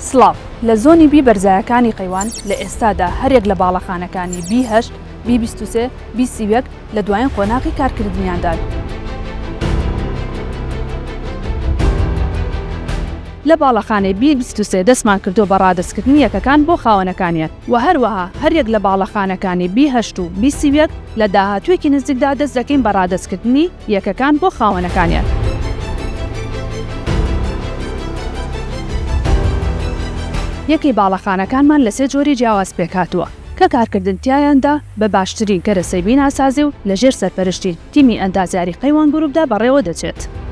سڵاو لە زۆنی بی بەرزایەکانی قەیوان لە ئێستادا هەرێک لە باڵەخانەکانی B8 B23 B31 لە دوایین قۆناغی کارکردنیاندان. لە باڵەخانەی B23 دەستمان کردو بە ڕادستکردنی یەکەکان بۆ خاوەنەکانیان و هەروەها هەرێک لە باڵەخانەکانی B8 و B31 لە داهاتوویەکی نزیکدا دەست دەکەین بە ڕادستکردنی یەکەکان بۆ خاوەنەکانیان. یەکی باڵەخانەکانمان لە سێ جۆری جیاواز پێکهاتووە کە کارکردنتیایاندا بە باشترین کەرەسەی بیناسازی و لەژێر سەرپەرشتی تیمی ئەندازیاری قەیوان گروپدا بەڕێوە دەچێت.